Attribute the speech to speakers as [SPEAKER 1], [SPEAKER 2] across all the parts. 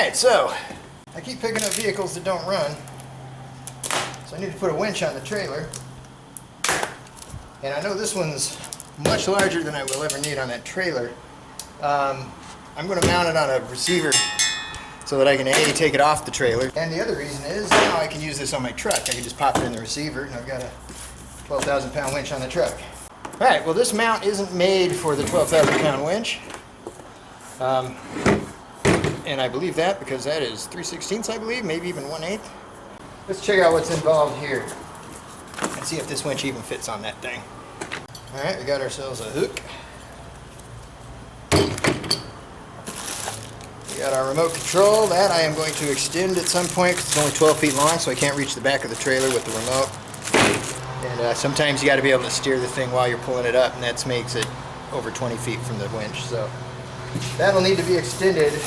[SPEAKER 1] Alright, so I keep picking up vehicles that don't run, so I need to put a winch on the trailer. And I know this one's much larger than I will ever need on that trailer. I'm going to mount it on a receiver so that I can A, take it off the trailer. And the other reason is now I can use this on my truck. I can just pop it in the receiver and I've got a 12,000 pound winch on the truck. Alright, well this mount isn't made for the 12,000 pound winch. And I believe that because that is 3/16, I believe, maybe even 1/8. Let's check out what's involved here and see if this winch even fits on that thing. Alright, we got ourselves a hook. We got our remote control. That I am going to extend at some point because it's only 12 feet long, so I can't reach the back of the trailer with the remote. And sometimes you got to be able to steer the thing while you're pulling it up, and that makes it over 20 feet from the winch. So that'll need to be extended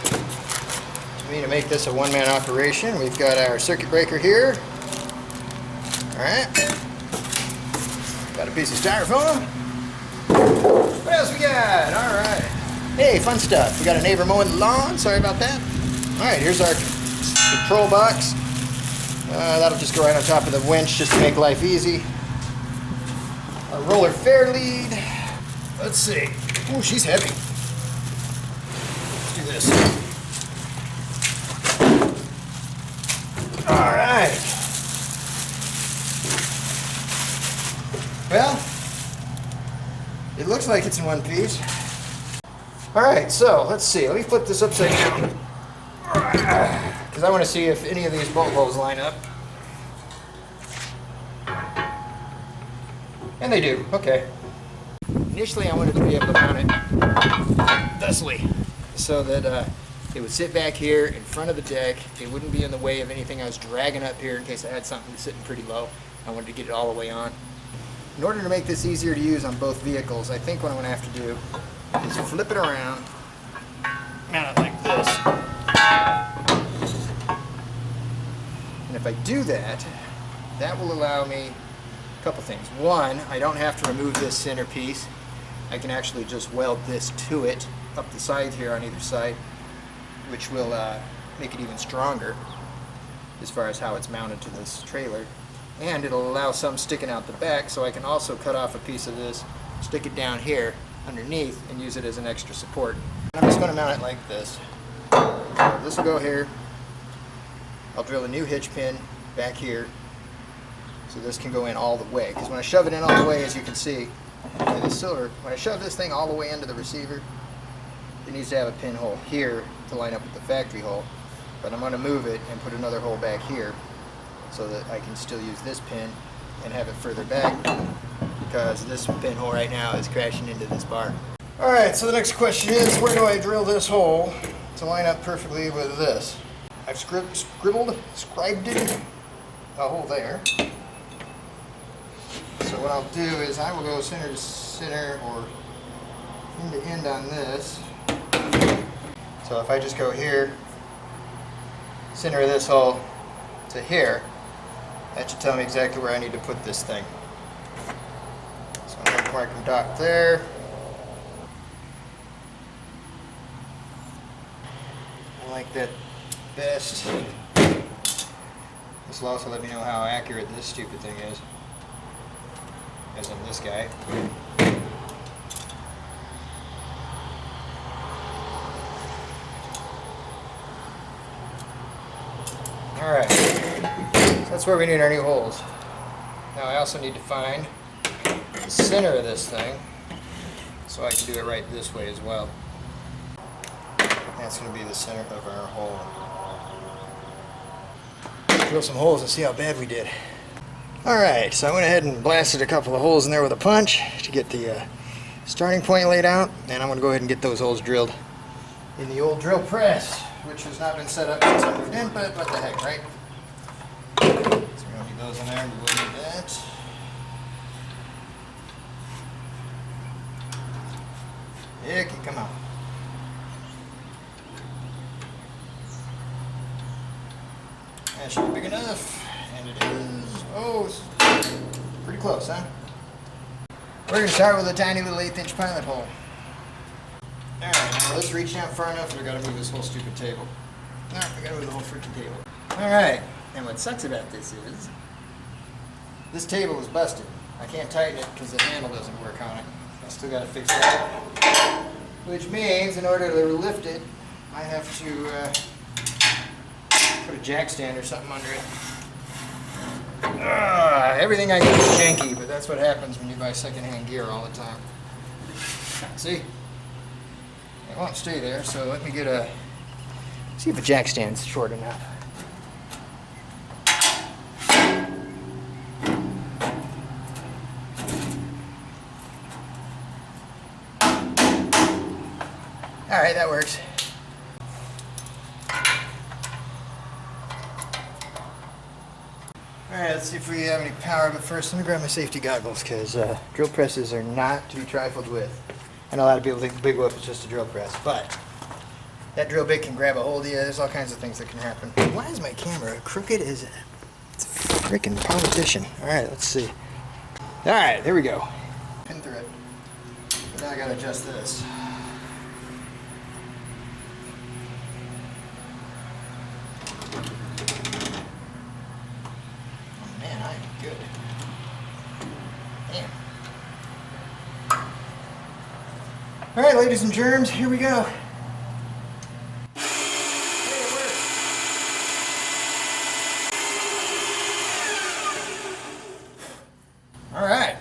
[SPEAKER 1] to me to make this a one-man operation. We've got our circuit breaker here. Alright. Got a piece of styrofoam. What else we got? Alright. Hey, fun stuff. We got a neighbor mowing the lawn. Sorry about that. Alright, here's our control box. That'll just go right on top of the winch just to make life easy. Our roller fair lead. Let's see. Oh, she's heavy. Let's do this. Alright. Well, it looks like it's in one piece. Alright, so let's see. Let me flip this upside down. Because I want to see if any of these bolt holes line up. And they do. Okay. Initially, I wanted to be able to mount it thusly so that it would sit back here in front of the deck. It wouldn't be in the way of anything I was dragging up here in case I had something sitting pretty low. I wanted to get it all the way on. In order to make this easier to use on both vehicles, I think what I'm going to have to do is flip it around, mount it like this. And if I do that, that will allow me a couple things. One, I don't have to remove this center piece. I can actually just weld this to it up the side here on either side, which will make it even stronger as far as how it's mounted to this trailer. And it'll allow some sticking out the back, so I can also cut off a piece of this, stick it down here underneath, and use it as an extra support. And I'm just going to mount it like this. This will go here. I'll drill a new hitch pin back here, so this can go in all the way. Because when I shove it in all the way, as you can see, in the silver, when I shove this thing all the way into the receiver, it needs to have a pinhole here to line up with the factory hole. But I'm going to move it and put another hole back here, so that I can still use this pin and have it further back because this pinhole right now is crashing into this bar. Alright, so the next question is, where do I drill this hole to line up perfectly with this? I've scribed it a hole there. So what I'll do is I will go center to center or end to end on this. So if I just go here, center of this hole to here, that should tell me exactly where I need to put this thing. So I'm going to mark a dot there. I like that best. This will also let me know how accurate this stupid thing is, as in this guy. Alright, so that's where we need our new holes. Now I also need to find the center of this thing, so I can do it right this way as well. That's going to be the center of our hole. Drill some holes and see how bad we did. Alright, so I went ahead and blasted a couple of holes in there with a punch to get the starting point laid out, and I'm going to go ahead and get those holes drilled in the old drill press, which has not been set up since I moved in, but what the heck, right? So we don't need those in there, we will need that. Icky, come on. That should be big enough, and it is, oh, pretty close, huh? We're going to start with a tiny little 1/8 inch pilot hole. Alright, Will this reach down far enough, or I gotta move this whole stupid table? No, I gotta move the whole freaking table. Alright, and what sucks about this is, this table is busted. I can't tighten it because the handle doesn't work on it. I still gotta fix that. Which means, in order to lift it, I have to put a jack stand or something under it. Everything I get is janky, but that's what happens when you buy secondhand gear all the time. See? It won't stay there, so let me get a... See if a jack stand's short enough. Alright, that works. Alright, let's see if we have any power, but first let me grab my safety goggles, because drill presses are not to be trifled with. I know a lot of people think the big whoop is just a drill press, but that drill bit can grab a hold of you. There's all kinds of things that can happen. Why is my camera crooked as a freaking politician? Alright, let's see. Alright, there we go. Pin through it. But now I gotta adjust this. Good. Damn. All right, ladies and germs, here we go. Hey, it works. All right.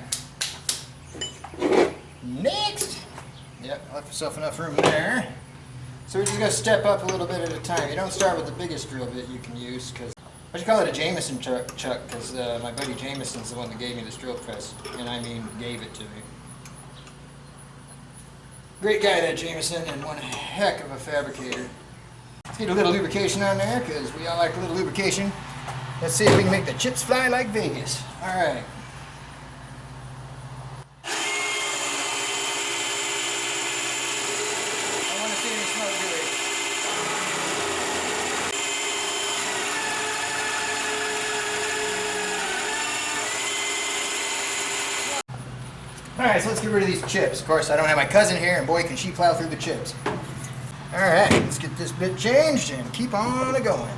[SPEAKER 1] Next. Yep, I left myself enough room there. So we're just gonna step up a little bit at a time. You don't start with the biggest drill bit you can use, because I should call it a Jameson chuck, because my buddy Jameson's the one that gave me this drill press, and I mean gave it to me. Great guy, that Jameson, and one heck of a fabricator. Let's get a little lubrication on there, because we all like a little lubrication. Let's see if we can make the chips fly like Vegas. All right. I want to see any smoke do it. Alright, so let's get rid of these chips. Of course, I don't have my cousin here, and boy, can she plow through the chips. Alright, let's get this bit changed and keep on going.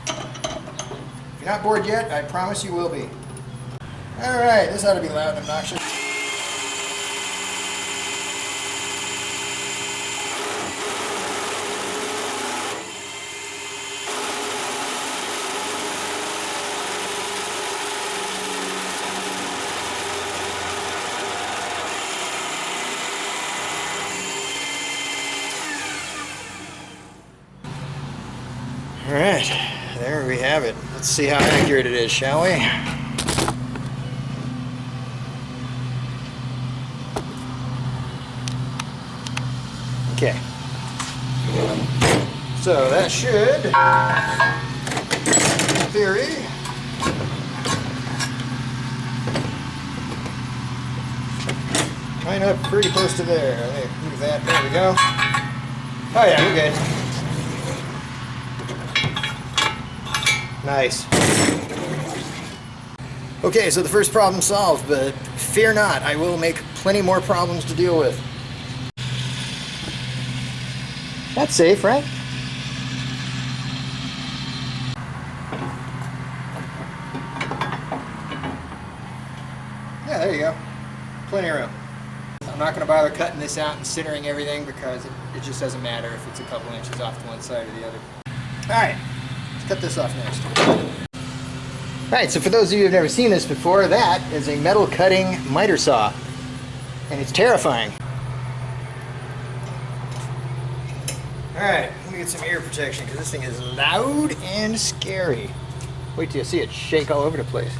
[SPEAKER 1] If you're not bored yet, I promise you will be. Alright, this ought to be loud and obnoxious. Alright, there we have it. Let's see how accurate it is, shall we? Okay. So that should, in theory, line up pretty close to there. Let me move that. There we go. Oh yeah, we're good. Nice. Okay, so the first problem solved, but fear not, I will make plenty more problems to deal with. That's safe, right? Yeah, there you go. Plenty of room. I'm not going to bother cutting this out and centering everything, because it just doesn't matter if it's a couple inches off to one side or the other. Alright. Cut this off next. Alright, so for those of you who've never seen this before, that is a metal cutting miter saw. And it's terrifying. Alright, let me get some ear protection, because this thing is loud and scary. Wait till you see it shake all over the place.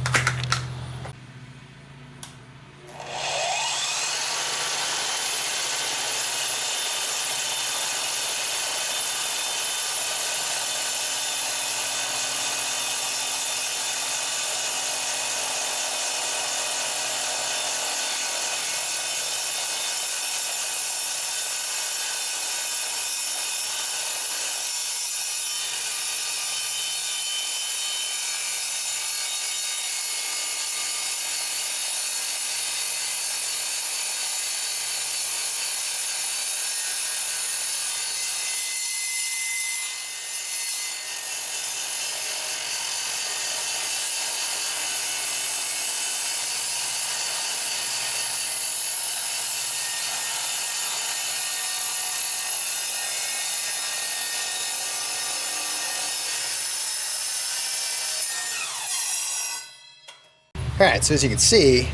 [SPEAKER 1] Alright, so as you can see,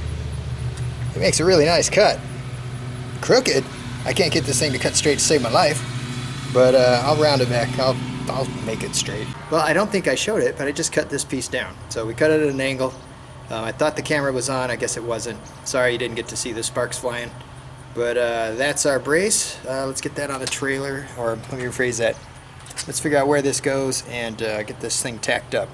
[SPEAKER 1] it makes a really nice cut. Crooked. I can't get this thing to cut straight to save my life, but I'll round it back. I'll make it straight. Well, I don't think I showed it, but I just cut this piece down. So we cut it at an angle. I thought the camera was on. I guess it wasn't. Sorry you didn't get to see the sparks flying. But that's our brace. Let's get that on the trailer, or let me rephrase that. Let's figure out where this goes and get this thing tacked up.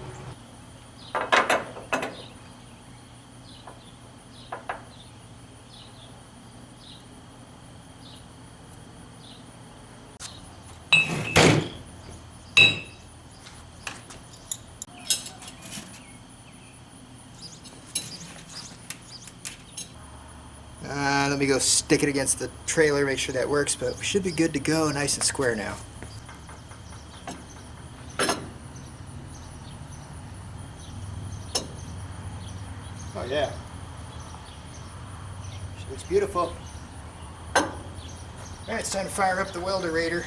[SPEAKER 1] Let me go stick it against the trailer, make sure that works, but we should be good to go, nice and square now. Oh yeah. She looks beautiful. Alright, it's time to fire up the welderator.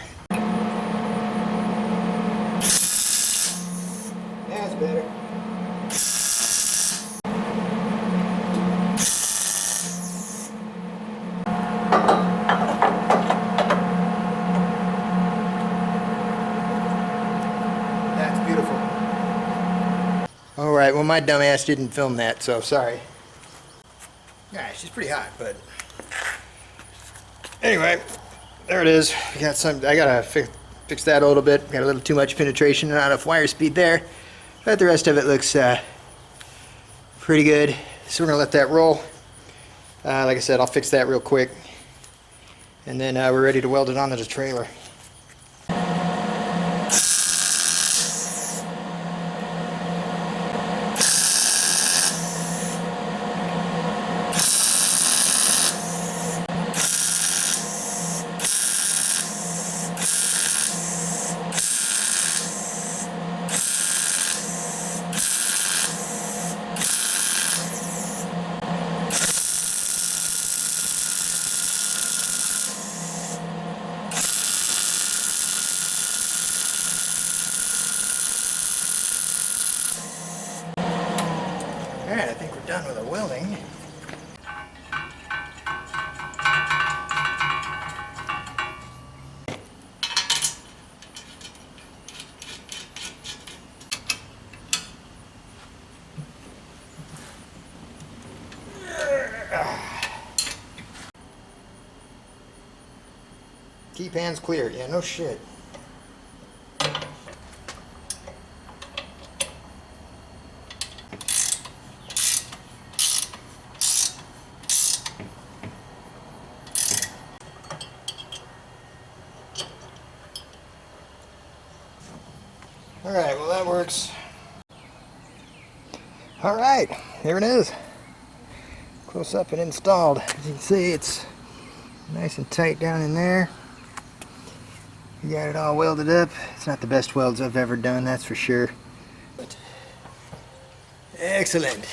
[SPEAKER 1] That's better. Alright, well my dumbass didn't film that, so sorry. Yeah, she's pretty hot, but anyway, there it is. We got some. I gotta fix that a little bit. Got a little too much penetration and not enough wire speed there, but the rest of it looks pretty good. So we're gonna let that roll. Like I said, I'll fix that real quick, and then we're ready to weld it onto the trailer. Alright, I think we're done with the welding. Key pan's clear. Yeah, no shit. Alright, well that works. Alright, here it is. Close up and installed. As you can see, it's nice and tight down in there. You got it all welded up. It's not the best welds I've ever done, that's for sure. Excellent.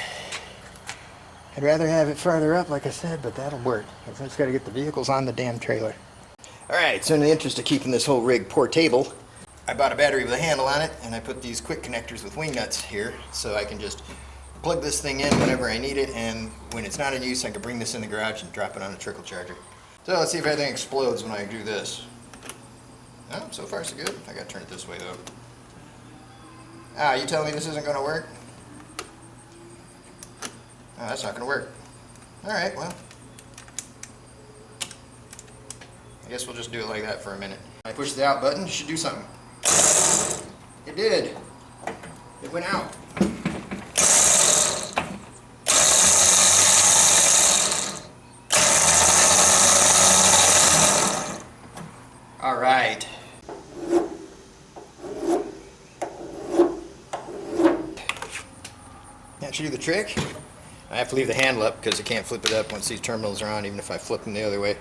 [SPEAKER 1] I'd rather have it farther up, like I said, but that'll work. I've just got to get the vehicles on the damn trailer. Alright, so in the interest of keeping this whole rig portable, I bought a battery with a handle on it, and I put these quick connectors with wing nuts here, so I can just plug this thing in whenever I need it, and when it's not in use, I can bring this in the garage and drop it on a trickle charger. So let's see if everything explodes when I do this. Oh, so far so good. I gotta turn it this way though. Ah, you telling me this isn't gonna work? Oh, that's not gonna work. Alright, well, I guess we'll just do it like that for a minute. I push the out button, it should do something. It did. It went out. Alright. That should do the trick. I have to leave the handle up because I can't flip it up once these terminals are on, even if I flip them the other way.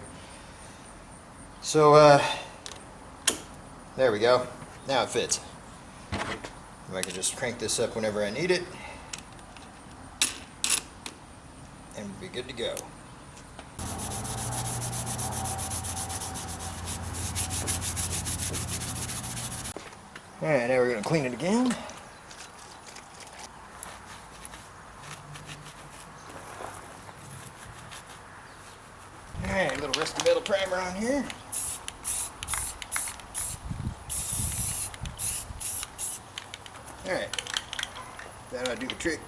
[SPEAKER 1] So, there we go. Now it fits. If I can just crank this up whenever I need it, and we'll be good to go. Alright, now we're going to clean it again. Alright, a little rusty metal primer on here. Alright, that ought to do the trick.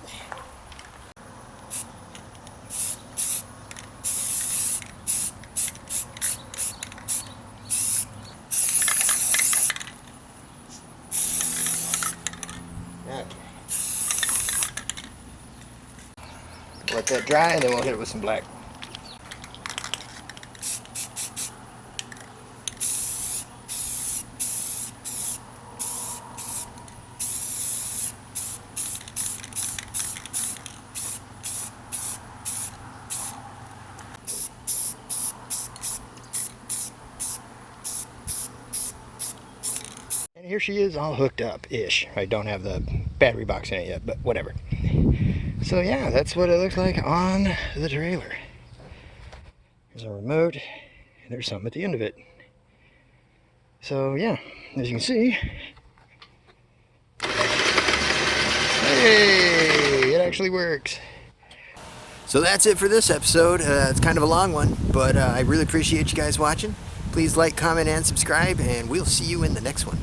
[SPEAKER 1] Okay. Let that dry and then we'll hit it with some black. And here she is all hooked up-ish. I don't have the battery box in it yet, but whatever. So yeah, that's what it looks like on the trailer. There's a remote, and there's something at the end of it. So yeah, as you can see, hey, it actually works. So that's it for this episode. It's kind of a long one, but I really appreciate you guys watching. Please like, comment, and subscribe, and we'll see you in the next one.